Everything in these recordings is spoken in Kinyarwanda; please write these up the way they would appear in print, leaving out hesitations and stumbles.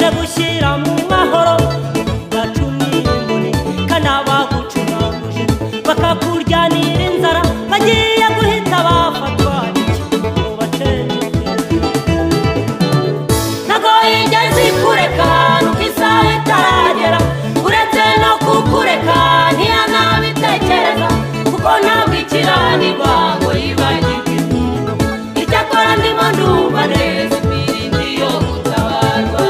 ije gushyira mu mahoro gacumira imboni kanabagucuranguje bakakuryanira inzara bagiye guhita bafatwa n'ikigo bacengeye ntago yigeze kureka nuko isaha itaragera uretse no kukureka ntiyanabitekereza kuko ntabwo ikiranirwa ngo yibagirwe icyakora ndimo ndumva neza imirindi yo gutabarwa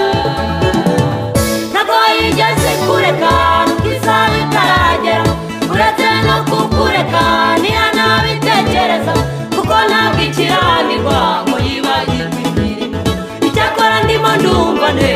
ntago yigeze kureka nuko isaha itaragera uretse no kukureka ntiyanabitekereza kuko ntabwo ikiranirwa ngo yibagirwe imirimo icyakora ndimo ndumva neza